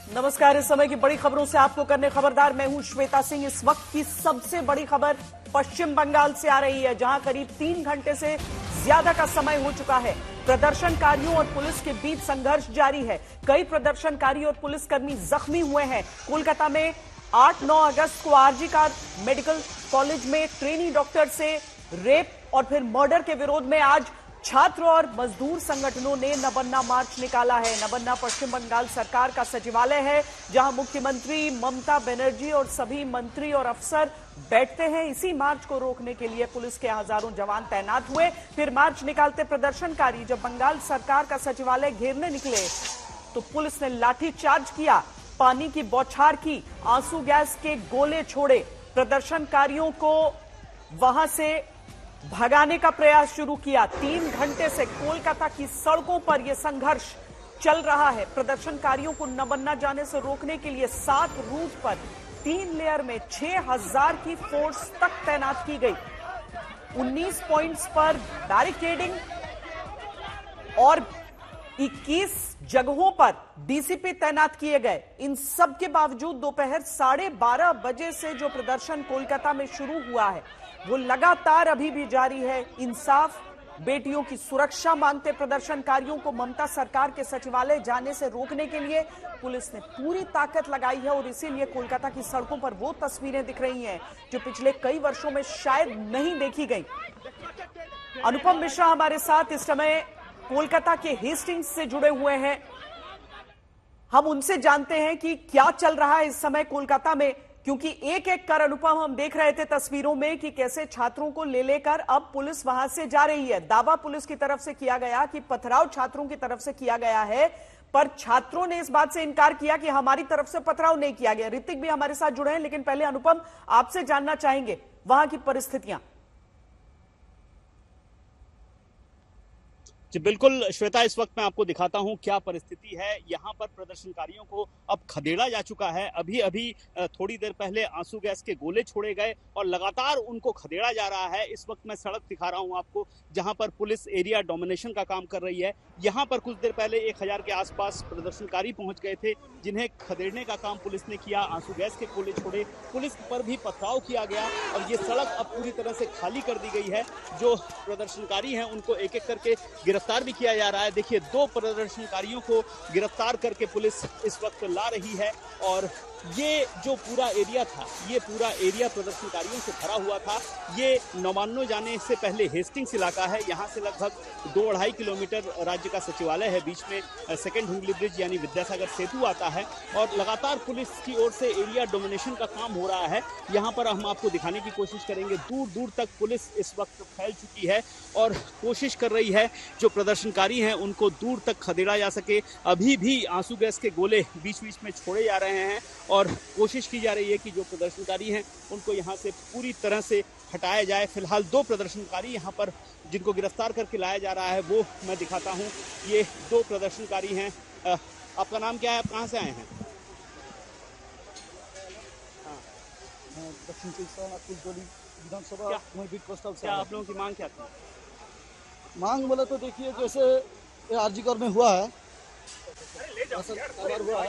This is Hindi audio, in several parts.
नमस्कार। इस समय की बड़ी खबरों से आपको करने खबरदार, मैं हूं श्वेता सिंह। इस वक्त की सबसे बड़ी खबर पश्चिम बंगाल से आ रही है, जहां करीब 3 घंटे से ज्यादा का समय हो चुका है। प्रदर्शनकारियों और पुलिस के बीच संघर्ष जारी है। कई प्रदर्शनकारी और पुलिसकर्मी जख्मी हुए हैं। कोलकाता में 8-9 अगस्त को आरजी कार मेडिकल कॉलेज में ट्रेनी डॉक्टर से रेप और फिर मर्डर के विरोध में आज छात्र और मजदूर संगठनों ने नबन्ना मार्च निकाला है। नबन्ना पश्चिम बंगाल सरकार का सचिवालय है, जहां मुख्यमंत्री ममता बनर्जी और सभी मंत्री और अफसर बैठते हैं। इसी मार्च को रोकने के लिए पुलिस के हजारों जवान तैनात हुए। फिर मार्च निकालते प्रदर्शनकारी जब बंगाल सरकार का सचिवालय घेरने निकले तो पुलिस ने लाठीचार्ज किया, पानी की बौछार की, आंसू गैस के गोले छोड़े। प्रदर्शनकारियों को वहां से भगाने का प्रयास शुरू किया। 3 घंटे से कोलकाता की सड़कों पर यह संघर्ष चल रहा है। प्रदर्शनकारियों को नबन्ना जाने से रोकने के लिए 7 रूट पर 3 लेयर में 6000 की फोर्स तक तैनात की गई। 19 पॉइंट्स पर बैरिकेडिंग और 21 जगहों पर डीसीपी तैनात किए गए। इन सब के बावजूद दोपहर 12:30 बजे से जो प्रदर्शन कोलकाता में शुरू हुआ है वो लगातार अभी भी जारी है। इंसाफ, बेटियों की सुरक्षा मांगते प्रदर्शनकारियों को ममता सरकार के सचिवालय जाने से रोकने के लिए पुलिस ने पूरी ताकत लगाई है और इसीलिए कोलकाता की सड़कों पर वो तस्वीरें दिख रही हैं जो पिछले कई वर्षों में शायद नहीं देखी गई। अनुपम मिश्रा हमारे साथ इस समय कोलकाता के हेस्टिंग्स से जुड़े हुए हैं। हम उनसे जानते हैं कि क्या चल रहा है इस समय कोलकाता में, क्योंकि एक एक कर अनुपम हम देख रहे थे तस्वीरों में कि कैसे छात्रों को ले लेकर अब पुलिस वहां से जा रही है। दावा पुलिस की तरफ से किया गया कि पथराव छात्रों की तरफ से किया गया है, पर छात्रों ने इस बात से इनकार किया कि हमारी तरफ से पथराव नहीं किया गया। ऋतिक भी हमारे साथ जुड़े हैं, लेकिन पहले अनुपम आपसे जानना चाहेंगे वहां की परिस्थितियां। जी बिल्कुल श्वेता, इस वक्त मैं आपको दिखाता हूं क्या परिस्थिति है। यहाँ पर प्रदर्शनकारियों को अब खदेड़ा जा चुका है। अभी अभी थोड़ी देर पहले आंसू गैस के गोले छोड़े गए और लगातार उनको खदेड़ा जा रहा है। इस वक्त मैं सड़क दिखा रहा हूं आपको, जहां पर पुलिस एरिया डोमिनेशन का काम कर रही है। यहाँ पर कुछ देर पहले 1000 के आसपास प्रदर्शनकारी पहुंच गए थे, जिन्हें खदेड़ने का काम पुलिस ने किया। आंसू गैस के गोले छोड़े, पुलिस पर भी पथराव किया गया। अब ये सड़क अब पूरी तरह से खाली कर दी गई है। जो प्रदर्शनकारी हैं उनको एक एक करके गिरफ्तार भी किया जा रहा है। देखिए, 2 प्रदर्शनकारियों को गिरफ्तार करके पुलिस इस वक्त ला रही है और ये जो पूरा एरिया था, ये पूरा एरिया प्रदर्शनकारियों से भरा हुआ था। ये नवान्नो जाने से पहले हेस्टिंग्स इलाका है। यहाँ से लगभग 2-2.5 किलोमीटर राज्य का सचिवालय है। बीच में सेकेंड हुगली ब्रिज यानी विद्यासागर सेतु आता है और लगातार पुलिस की ओर से एरिया डोमिनेशन का काम हो रहा है। यहाँ पर हम आपको दिखाने की कोशिश करेंगे। दूर दूर तक पुलिस इस वक्त फैल चुकी है और कोशिश कर रही है जो प्रदर्शनकारी हैं उनको दूर तक खदेड़ा जा सके। अभी भी आंसू गैस के गोले बीच बीच में छोड़े जा रहे हैं और कोशिश की जा रही है कि जो प्रदर्शनकारी हैं उनको यहाँ से पूरी तरह से हटाया जाए। फिलहाल 2 प्रदर्शनकारी यहाँ पर जिनको गिरफ्तार करके लाया जा रहा है वो मैं दिखाता हूँ। ये 2 प्रदर्शनकारी हैं। आपका नाम क्या है, आप कहाँ से आए हैं? दक्षिण विधानसभा क्या आप लोगों की मांग क्या थी? मांग बोले तो देखिए, जैसे आरजी कर में हुआ है, हुआ है।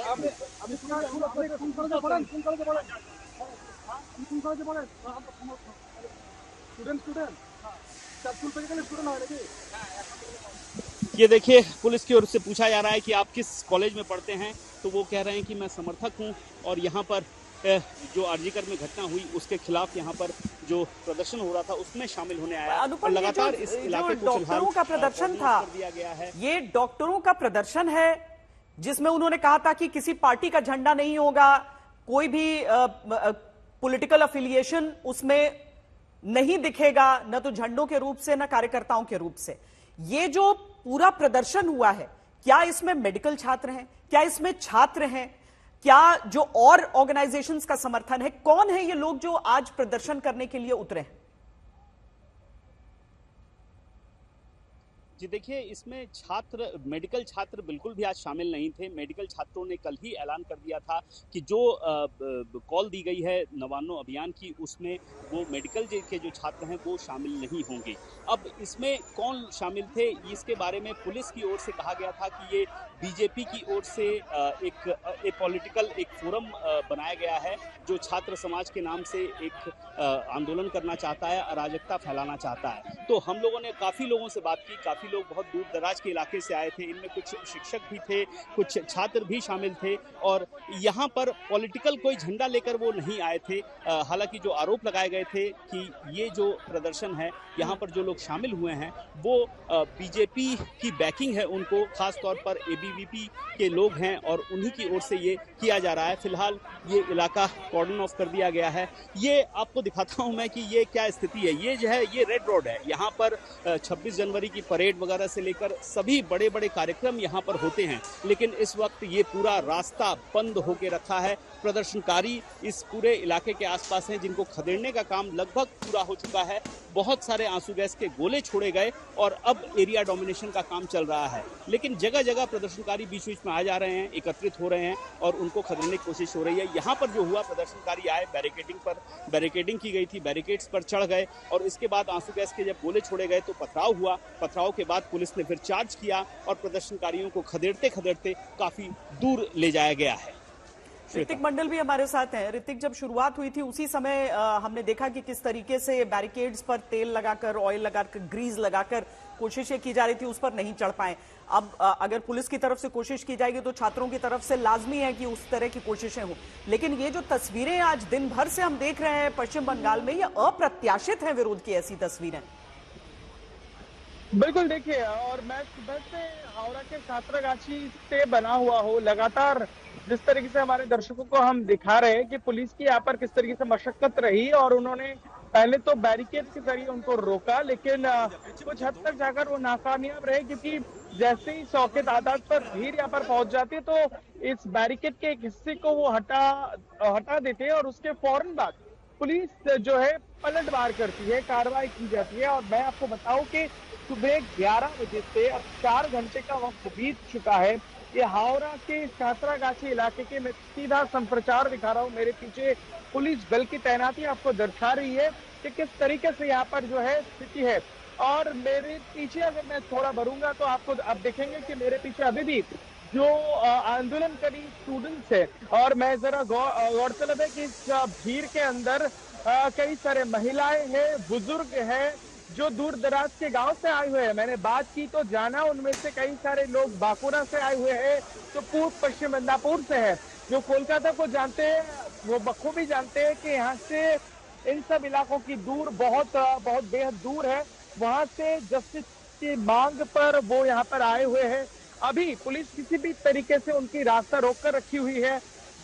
ये देखिए, पुलिस की ओर से पूछा जा रहा है कि आप किस कॉलेज में पढ़ते हैं, तो वो कह रहे हैं कि मैं समर्थक हूं और यहाँ पर जो आरजीकर में घटना हुई उसके खिलाफ यहाँ पर जो प्रदर्शन हो रहा था उसमें शामिल होने आया और लगातार इस इलाके को डॉक्टरों का प्रदर्शन था, दिया गया है। ये डॉक्टरों का प्रदर्शन है जिसमें उन्होंने कहा था कि किसी पार्टी का झंडा नहीं होगा, कोई भी पॉलिटिकल अफिलिएशन उसमें नहीं दिखेगा, न तो झंडों के रूप से न कार्यकर्ताओं के रूप से। ये जो पूरा प्रदर्शन हुआ है, क्या इसमें मेडिकल छात्र हैं, क्या इसमें छात्र हैं, क्या जो और ऑर्गेनाइजेशंस का समर्थन है? कौन है ये लोग जो आज प्रदर्शन करने के लिए उतरे हैं? जी देखिए, इसमें मेडिकल छात्र बिल्कुल भी आज शामिल नहीं थे। मेडिकल छात्रों ने कल ही ऐलान कर दिया था कि जो कॉल दी गई है नवान्नो अभियान की, उसमें वो मेडिकल के जो छात्र हैं वो शामिल नहीं होंगे। अब इसमें कौन शामिल थे, इसके बारे में पुलिस की ओर से कहा गया था कि ये बीजेपी की ओर से एक पॉलिटिकल एक फोरम बनाया गया है, जो छात्र समाज के नाम से एक आंदोलन करना चाहता है, अराजकता फैलाना चाहता है। तो हम लोगों ने काफ़ी लोगों से बात की, काफ़ी लोग बहुत दूर दराज के इलाके से आए थे, इनमें कुछ शिक्षक भी थे, कुछ छात्र भी शामिल थे और यहाँ पर पॉलिटिकल कोई झंडा लेकर वो नहीं आए थे। हालांकि जो आरोप लगाए गए थे कि ये जो प्रदर्शन है, यहाँ पर जो लोग शामिल हुए हैं वो बीजेपी की बैकिंग है उनको, खास तौर पर एबीवीपी के लोग हैं और उन्हीं की ओर से ये किया जा रहा है। फिलहाल ये इलाका कॉर्डन ऑफ कर दिया गया है। ये आपको दिखाता हूं मैं कि ये क्या स्थिति है। ये जो है ये रेड रोड है, यहाँ पर 26 जनवरी की परेड वगैरह से लेकर सभी बड़े बड़े कार्यक्रम यहाँ पर होते हैं, लेकिन इस वक्त ये पूरा रास्ता बंद होके रखा है। प्रदर्शनकारी इस पूरे इलाके के आसपास हैं, जिनको खदेड़ने का काम लगभग पूरा हो चुका है। बहुत सारे आंसू गैस के गोले छोड़े गए और अब एरिया डोमिनेशन का काम चल रहा है, लेकिन जगह जगह प्रदर्शनकारी बीच बीच में आ जा रहे हैं, एकत्रित हो रहे हैं और उनको खदेड़ने की कोशिश हो रही है। यहाँ पर जो हुआ, प्रदर्शनकारी आए, बैरिकेडिंग की गई थी, बैरिकेड्स पर चढ़ गए और इसके बाद आंसू गैस के जब गोले छोड़े गए तो पथराव हुआ। पथराव के बाद पुलिस ने फिर चार्ज किया और प्रदर्शनकारियों को खदेड़ते खदेड़ते काफी दूर ले जाया गया है। ऋतिक मंडल भी हमारे साथ हैं। ऋतिक, जब शुरुआत हुई थी उसी समय हमने देखा कि किस तरीके से बैरिकेड्स पर तेल लगाकर, ऑयल लगाकर, ग्रीस लगाकर कोशिशें की जा रही थी, उस पर नहीं चढ़ पाए। अब अगर पुलिस की तरफ से कोशिश की जाएगी तो छात्रों की तरफ से लाजमी है कि उस तरह की कोशिशें हों, लेकिन ये जो तस्वीरें आज दिन भर से हम देख रहे हैं पश्चिम बंगाल में, ये अप्रत्याशित है विरोध की ऐसी तस्वीरें। बिल्कुल, देखिए, और मैं सुबह से हावड़ा के छात्रागाछी से बना हुआ हो, लगातार जिस तरीके से हमारे दर्शकों को हम दिखा रहे हैं कि पुलिस की यहाँ पर किस तरीके से मशक्कत रही और उन्होंने पहले तो बैरिकेड के जरिए उनको रोका, लेकिन कुछ हद तक जाकर वो नाकामयाब रहे, क्योंकि जैसे ही 100 के तादाद पर भीड़ यहाँ पर पहुंच जाती है तो इस बैरिकेड के एक हिस्से को वो हटा देते हैं और उसके फौरन बाद पुलिस जो है पलटवार करती है, कार्रवाई की जाती है। और मैं आपको बताऊं कि सुबह 11 बजे से अब 4 घंटे का वक्त बीत चुका है। ये हावड़ा के छात्रागाछी इलाके के, मैं सीधा संप्रचार दिखा रहा हूँ, मेरे पीछे पुलिस बल की तैनाती आपको दर्शा रही है कि किस तरीके से यहाँ पर जो है स्थिति है। और मेरे पीछे अगर मैं थोड़ा भरूंगा तो आपको अब देखेंगे कि मेरे पीछे अभी भी जो आंदोलनकारी स्टूडेंट्स है, और मैं जरा गौरतलब है कि इस भीड़ के अंदर कई सारे महिलाएं हैं, बुजुर्ग हैं, जो दूर दराज के गांव से आए हुए हैं। मैंने बात की तो जाना उनमें से कई सारे लोग बांकुरा से आए हुए हैं, तो पूर्व पश्चिम बदनापुर से है। जो कोलकाता को जानते हैं वो बखूबी जानते हैं कि यहाँ से इन सब इलाकों की दूर बहुत बेहद दूर है। वहां से जस्टिस की मांग पर वो यहाँ पर आए हुए हैं। अभी पुलिस किसी भी तरीके से उनकी रास्ता रोक कर रखी हुई है।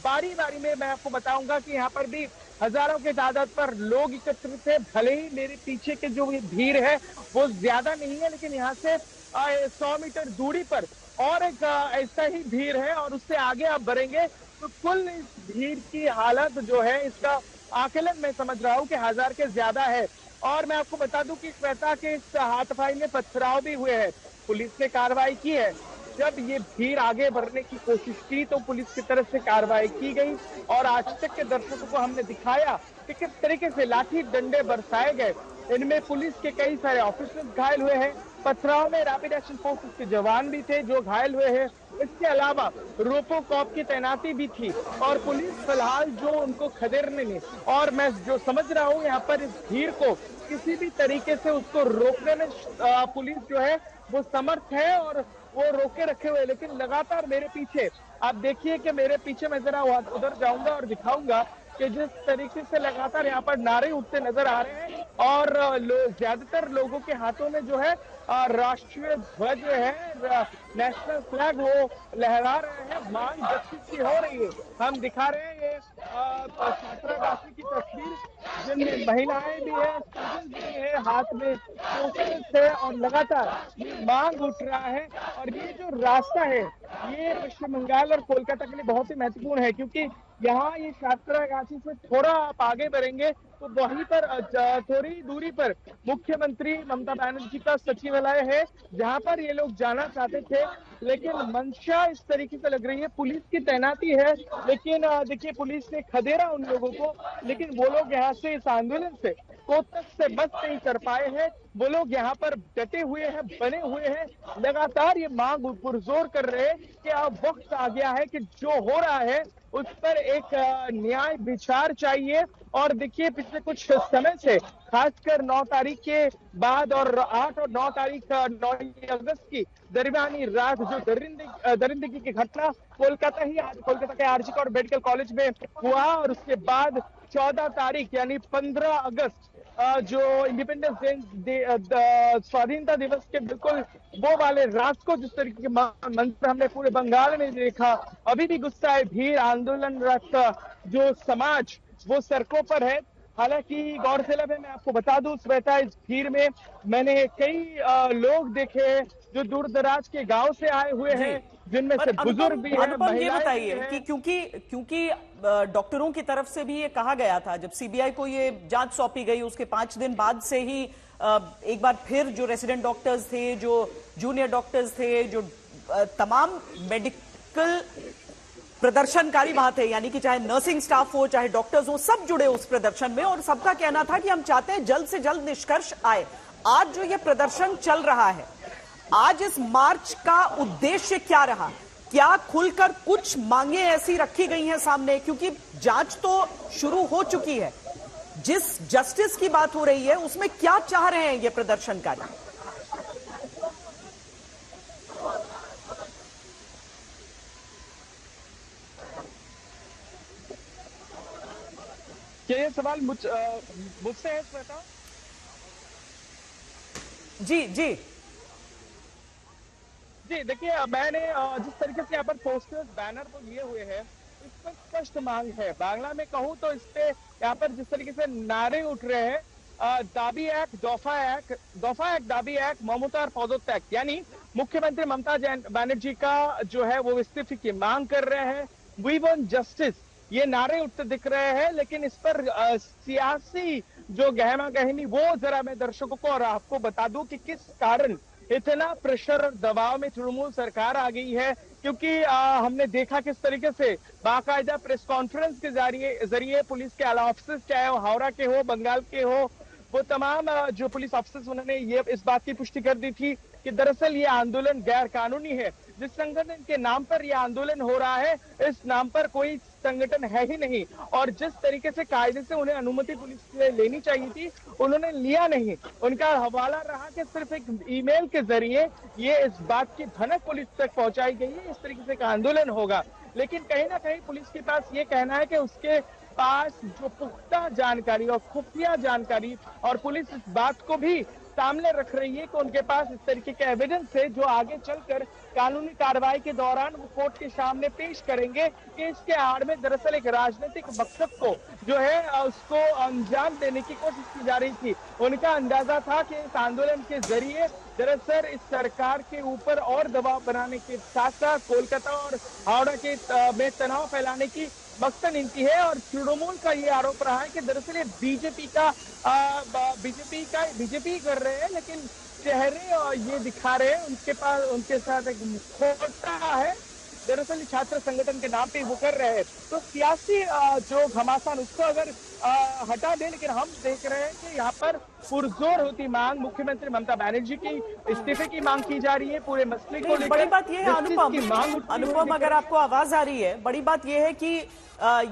बारी बारी में मैं आपको बताऊंगा कि यहाँ पर भी हजारों के तादाद पर लोग एकत्रित है। भले ही मेरे पीछे के जो ये भीड़ है वो ज्यादा नहीं है, लेकिन यहाँ से 100 मीटर दूरी पर और एक ऐसा ही भीड़ है और उससे आगे आप बढ़ेंगे तो कुल इस भीड़ की हालत जो है, इसका आकलन मैं समझ रहा हूँ कि 1000 के ज्यादा है। और मैं आपको बता दूं कि क्वेटा के इस हाथापाई में पथराव भी हुए हैं, पुलिस ने कार्रवाई की है। जब ये भीड़ आगे बढ़ने की कोशिश की तो पुलिस की तरफ से कार्रवाई की गई और आज तक के दर्शकों को हमने दिखाया कि किस तरीके से लाठी डंडे बरसाए गए। इनमें पुलिस के कई सारे ऑफिसर्स घायल हुए हैं। पथराव में रैपिड एक्शन फोर्सेस के जवान भी थे जो घायल हुए हैं। इसके अलावा रोपोकॉप की तैनाती भी थी और पुलिस फिलहाल जो उनको खदेड़ने में, और मैं जो समझ रहा हूँ यहाँ पर इस भीड़ को किसी भी तरीके से उसको रोकने में पुलिस जो है वो समर्थ है और वो रोके रखे हुए। लेकिन लगातार मेरे पीछे आप देखिए कि मेरे पीछे मैं जरा उधर जाऊंगा और दिखाऊंगा कि जिस तरीके से लगातार यहाँ पर नारे उठते नजर आ रहे हैं और ज्यादातर लोगों के हाथों में जो है राष्ट्रीय ध्वज है, नेशनल फ्लैग वो लहरा रहे हैं। मांग जस्टिस की हो रही है। हम दिखा रहे हैं ये छात्रावासी की तस्वीर जिनमें महिलाएं भी है, स्टूडेंट भी है, हाथ में पोस्टर्स है और लगातार ये मांग उठ रहा है। और ये जो रास्ता है ये पश्चिम बंगाल और कोलकाता के लिए बहुत ही महत्वपूर्ण है, क्योंकि यहाँ ये छात्रागाछी से थोड़ा आप आगे बढ़ेंगे तो वहीं पर थोड़ी दूरी पर मुख्यमंत्री ममता बनर्जी का सचिवालय है, जहाँ पर ये लोग जाना चाहते थे। लेकिन मंशा इस तरीके से लग रही है, पुलिस की तैनाती है, लेकिन देखिए पुलिस ने खदेड़ा उन लोगों को, लेकिन वो लोग यहाँ से इस आंदोलन से कोतक से बच नहीं कर पाए हैं। वो लोग यहाँ पर डटे हुए हैं, बने हुए हैं, लगातार ये मांग पुरजोर कर रहे हैं कि अब वक्त आ गया है कि जो हो रहा है उस पर एक न्याय विचार चाहिए। और देखिए पिछले कुछ समय से, खासकर 9 तारीख के बाद और 8 और 9 तारीख 9 अगस्त की दरमियानी रात जो दरिंदगी की घटना कोलकाता के आरजी कौर मेडिकल कॉलेज में हुआ, और उसके बाद 14 तारीख यानी 15 अगस्त जो इंडिपेंडेंस डे स्वाधीनता दिवस के बिल्कुल वो वाले रात को जिस तरीके के मंत्र हमने पूरे बंगाल में देखा, अभी भी गुस्सा है, भीड़, आंदोलनरत जो समाज वो सड़कों पर है। हालांकि गौरतलब है, मैं आपको बता दूं, श्वेता, इस भीड़ में मैंने कई लोग देखे जो दूर दराज के गांव से आए हुए हैं, जिनमें से बुजुर्ग भी हैं, अनुपम ये बताइए हैं। कि क्योंकि डॉक्टरों की तरफ से भी ये कहा गया था, जब सीबीआई को ये जांच सौंपी गई उसके 5 दिन बाद से ही एक बार फिर जो रेसिडेंट डॉक्टर्स थे, जो जूनियर डॉक्टर्स थे, जो तमाम मेडिकल प्रदर्शनकारी वहां थे, यानी कि चाहे नर्सिंग स्टाफ हो चाहे डॉक्टर्स हो, सब जुड़े उस प्रदर्शन में, और सबका कहना था कि हम चाहते हैं जल्द से जल्द निष्कर्ष आए। आज जो ये प्रदर्शन चल रहा है, आज इस मार्च का उद्देश्य क्या रहा? क्या खुलकर कुछ मांगे ऐसी रखी गई हैं सामने? क्योंकि जांच तो शुरू हो चुकी है, जिस जस्टिस की बात हो रही है उसमें क्या चाह रहे हैं ये प्रदर्शनकारी? क्या ये सवाल मुझसे है श्वेता? जी जी जी, देखिए मैंने जिस तरीके से यहाँ पर पोस्टर्स, बैनर तो लिए हुए हैं, इस पर स्पष्ट मांग है। बांग्ला में कहूँ तो इस पे यहाँ पर जिस तरीके से नारे उठ रहे हैं, दाबी एक, दफा एक, दाबी एक, ममतार पदत्याग, यानी मुख्यमंत्री ममता बनर्जी का जो है वो इस्तीफे की मांग कर रहे हैं। वी वांट जस्टिस, ये नारे उठते दिख रहे हैं, लेकिन इस पर सियासी जो गहमा गहमी वो जरा मैं दर्शकों को और आपको बता दूं कि किस कारण इतना प्रेशर और दबाव में तृणमूल सरकार आ गई है। क्योंकि हमने देखा किस तरीके से बाकायदा प्रेस कॉन्फ्रेंस के जरिए पुलिस के आला ऑफिसर्स, चाहे वो हावड़ा के हो, बंगाल के हो, वो तमाम जो पुलिस ऑफिसर्स, उन्होंने ये इस बात की पुष्टि कर दी थी कि दरअसल ये आंदोलन गैर कानूनी है। जिस संगठन के नाम पर यह आंदोलन हो रहा है, इस नाम पर कोई संगठन है ही नहीं, और जिस तरीके से कायदे से उन्हें अनुमति पुलिस से लेनी चाहिए थी, उन्होंने लिया नहीं। उनका हवाला रहा कि सिर्फ एक ईमेल के जरिए ये इस बात की भनक पुलिस तक पहुंचाई गई है इस तरीके से एक आंदोलन होगा। लेकिन कहीं ना कहीं पुलिस के पास ये कहना है कि उसके पास जो पुख्ता जानकारी और खुफिया जानकारी, और पुलिस इस बात को भी सामने रख रही है कि उनके पास इस तरीके के एविडेंस है जो आगे चलकर कानूनी कार्रवाई के दौरान वो कोर्ट के सामने पेश करेंगे कि इसके आड़ में दरअसल एक राजनीतिक मकसद को जो है उसको अंजाम देने की कोशिश की जा रही थी। उनका अंदाजा था कि इस आंदोलन के जरिए दरअसल इस सरकार के ऊपर और दबाव बनाने के साथ साथ कोलकाता और हावड़ा के में तनाव फैलाने की मकसद इनकी है। और तृणमूल का ये आरोप रहा है कि दरअसल ये बीजेपी कर रहे हैं, लेकिन चेहरे और ये दिखा रहे हैं उनके पास, उनके साथ एक खोटा है, दरअसल छात्र संगठन के नाम पे वो कर रहे हैं। तो सियासी जो घमासान उसको अगर हटा दे, लेकिन हम देख रहे हैं कि यहाँ पर पुरजोर होती मांग, मुख्यमंत्री ममता बनर्जी की इस्तीफे की मांग की जा रही है पूरे मसले को लेकर। बड़ी बात यह है अनुपम, अगर आपको आवाज आ रही है, बड़ी बात यह है कि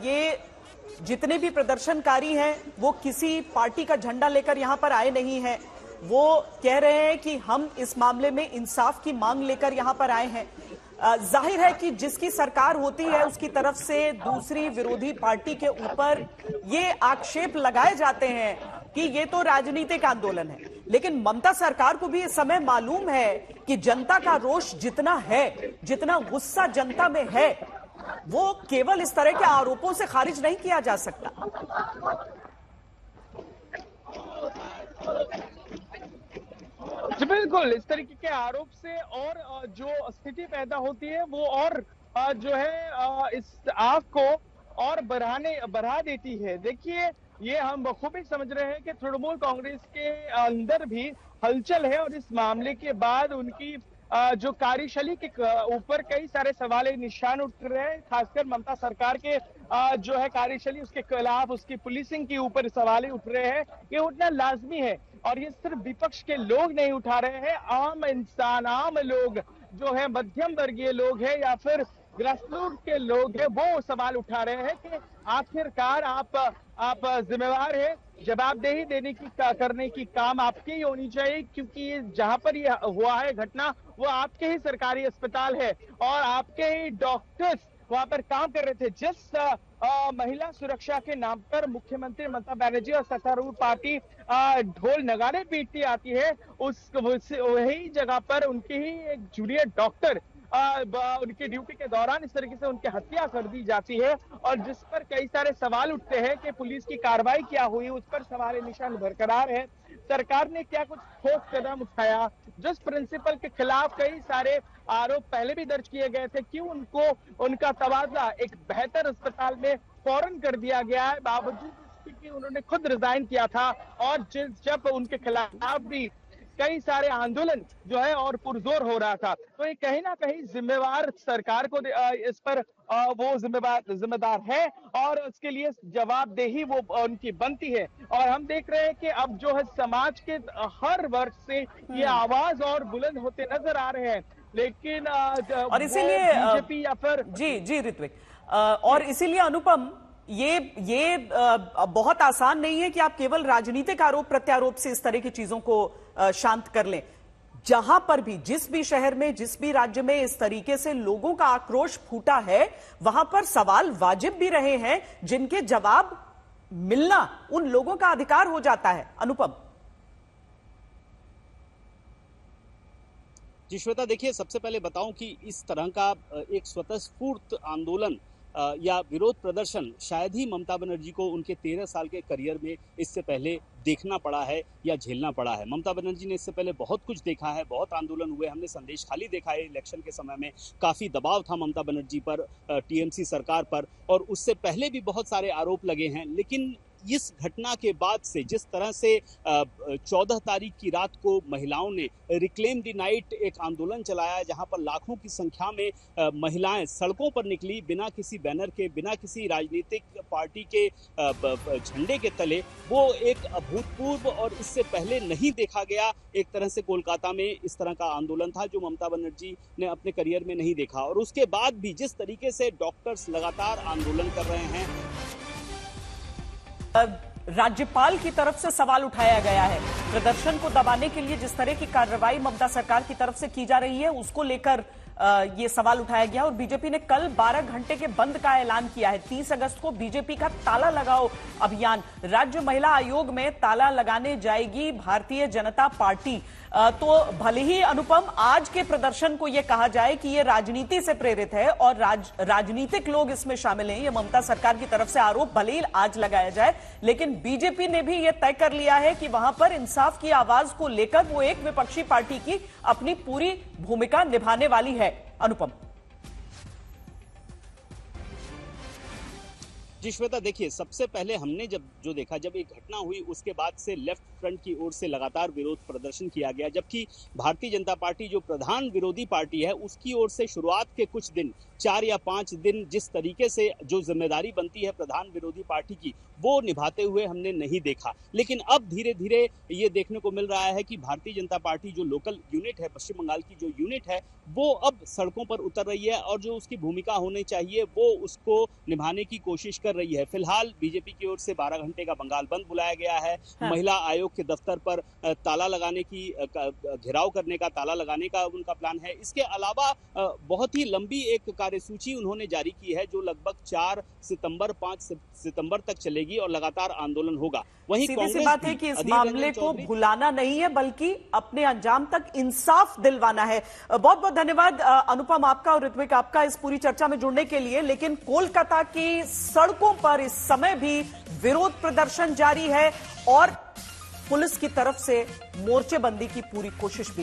ये जितने भी प्रदर्शनकारी हैं वो किसी पार्टी का झंडा लेकर यहाँ पर आए नहीं हैं। वो कह रहे हैं कि हम इस मामले में इंसाफ की मांग लेकर यहाँ पर आए हैं। जाहिर है कि जिसकी सरकार होती है उसकी तरफ से दूसरी विरोधी पार्टी के ऊपर ये आक्षेप लगाए जाते हैं कि ये तो राजनीतिक आंदोलन है, लेकिन ममता सरकार को भी इस समय मालूम है कि जनता का रोष जितना है, जितना गुस्सा जनता में है, वो केवल इस तरह के आरोपों से खारिज नहीं किया जा सकता। जी बिल्कुल, इस तरीके के आरोप से और जो स्थिति पैदा होती है वो और जो है इस आग को और बढ़ा देती है। देखिए, ये हम बखूबी समझ रहे हैं कि तृणमूल कांग्रेस के अंदर भी हलचल है और इस मामले के बाद उनकी जो कार्यशैली के ऊपर कई सारे सवाल निशान उठ रहे हैं, खासकर ममता सरकार के जो है कार्यशैली उसके खिलाफ, उसकी पुलिसिंग के ऊपर सवाल उठ रहे हैं। ये उठना लाजमी है और ये सिर्फ विपक्ष के लोग नहीं उठा रहे हैं, आम इंसान, आम लोग जो है, मध्यम वर्गीय लोग हैं या फिर ग्रासरूट के लोग हैं, वो सवाल उठा रहे हैं कि आखिरकार आप जिम्मेवार है, जवाबदेही देने की करने की काम आपकी ही होनी चाहिए, क्योंकि जहां पर ये हुआ है घटना वो आपके ही सरकारी अस्पताल है और आपके ही डॉक्टर्स वहां पर काम कर रहे थे। जिस महिला सुरक्षा के नाम पर मुख्यमंत्री ममता बनर्जी और सत्तारूढ़ पार्टी ढोल नगाड़े पीटती आती है, वही जगह पर उनकी ही एक जूनियर डॉक्टर उनकी ड्यूटी के दौरान इस तरीके से उनकी हत्या कर दी जाती है और जिस पर कई सारे सवाल उठते हैं कि पुलिस की कार्रवाई क्या हुई, उस पर सवाल निशान बरकरार है। सरकार ने क्या कुछ ठोस कदम उठाया? जिस प्रिंसिपल के खिलाफ कई सारे आरोप पहले भी दर्ज किए गए थे, क्यों उनको उनका तबादला एक बेहतर अस्पताल में फौरन कर दिया गया है, बावजूद इसके कि उन्होंने खुद रिजाइन किया था और जब उनके खिलाफ भी कई सारे आंदोलन जो है और पुरजोर हो रहा था। तो ये कहीं ना कहीं जिम्मेवार सरकार को इस पर वो जिम्मेदार है और उसके लिए जवाबदेही वो उनकी बनती है। और हम देख रहे हैं कि अब जो है समाज के हर वर्ग से ये आवाज और बुलंद होते नजर आ रहे हैं, लेकिन और इसीलिए बीजेपी या फिर जी ऋत्विक, और इसीलिए अनुपम, ये बहुत आसान नहीं है कि आप केवल राजनीतिक आरोप प्रत्यारोप से इस तरह की चीजों को शांत कर लें। जहां पर भी, जिस भी शहर में, जिस भी राज्य में इस तरीके से लोगों का आक्रोश फूटा है, वहां पर सवाल वाजिब भी रहे हैं जिनके जवाब मिलना उन लोगों का अधिकार हो जाता है। अनुपम जी श्वेता, देखिए, सबसे पहले बताऊं कि इस तरह का एक स्वतःस्फूर्त आंदोलन या विरोध प्रदर्शन शायद ही ममता बनर्जी को उनके 13 साल के करियर में इससे पहले देखना पड़ा है या झेलना पड़ा है। ममता बनर्जी ने इससे पहले बहुत कुछ देखा है, बहुत आंदोलन हुए, हमने संदेश खाली देखा है। इलेक्शन के समय में काफ़ी दबाव था ममता बनर्जी पर, टीएमसी सरकार पर, और उससे पहले भी बहुत सारे आरोप लगे हैं। लेकिन इस घटना के बाद से जिस तरह से 14 तारीख की रात को महिलाओं ने रिक्लेम द नाइट एक आंदोलन चलाया, जहां पर लाखों की संख्या में महिलाएं सड़कों पर निकली, बिना किसी बैनर के, बिना किसी राजनीतिक पार्टी के झंडे के तले, वो एक अभूतपूर्व और इससे पहले नहीं देखा गया एक तरह से कोलकाता में इस तरह का आंदोलन था जो ममता बनर्जी ने अपने करियर में नहीं देखा। और उसके बाद भी जिस तरीके से डॉक्टर्स लगातार आंदोलन कर रहे हैं, राज्यपाल की तरफ से सवाल उठाया गया है। प्रदर्शन को दबाने के लिए जिस तरह की कार्रवाई ममता सरकार की तरफ से की जा रही है, उसको लेकर ये सवाल उठाया गया और बीजेपी ने कल 12 घंटे के बंद का ऐलान किया है। 30 अगस्त को बीजेपी का ताला लगाओ अभियान, राज्य महिला आयोग में ताला लगाने जाएगी भारतीय जनता पार्टी। तो भले ही अनुपम आज के प्रदर्शन को यह कहा जाए कि ये राजनीति से प्रेरित है और राजनीतिक लोग इसमें शामिल हैं, ये ममता सरकार की तरफ से आरोप भले ही आज लगाया जाए, लेकिन बीजेपी ने भी यह तय कर लिया है कि वहां पर इंसाफ की आवाज को लेकर वो एक विपक्षी पार्टी की अपनी पूरी भूमिका निभाने वाली है। अनुपम जी श्वेता, देखिए, सबसे पहले हमने जो देखा, जब एक घटना हुई उसके बाद से लेफ्ट फ्रंट की ओर से लगातार विरोध प्रदर्शन किया गया, जबकि भारतीय जनता पार्टी जो प्रधान विरोधी पार्टी है उसकी ओर से शुरुआत के कुछ दिन, 4 या 5 दिन, जिस तरीके से जो जिम्मेदारी बनती है प्रधान विरोधी पार्टी की वो निभाते हुए हमने नहीं देखा। लेकिन अब धीरे धीरे ये देखने को मिल रहा है कि भारतीय जनता पार्टी जो लोकल यूनिट है, पश्चिम बंगाल की जो यूनिट है, वो अब सड़कों पर उतर रही है और जो उसकी भूमिका होनी चाहिए वो उसको निभाने की कोशिश कर रही है। फिलहाल बीजेपी की ओर से 12 घंटे का बंगाल बंद बुलाया गया है। महिला आयोग के दफ्तर पर ताला लगाने की, घेराव करने का, ताला लगाने का उनका प्लान है। इसके अलावा बहुत ही लंबी एक कार्यसूची उन्होंने जारी की है जो लगभग 4 सितंबर 5 सितंबर तक चलेगी और लगातार आंदोलन होगा। वहीं सीधी सी बात है कि इस मामले को भुलाना नहीं है बल्कि अपने अंजाम तक इंसाफ दिलवाना है। बहुत बहुत धन्यवाद अनुपम आपका और ऋत्विक आपका इस पूरी चर्चा में जुड़ने के लिए। लेकिन कोलकाता की सड़कों पर इस समय भी विरोध प्रदर्शन जारी है और पुलिस की तरफ से मोर्चेबंदी की पूरी कोशिश भी की।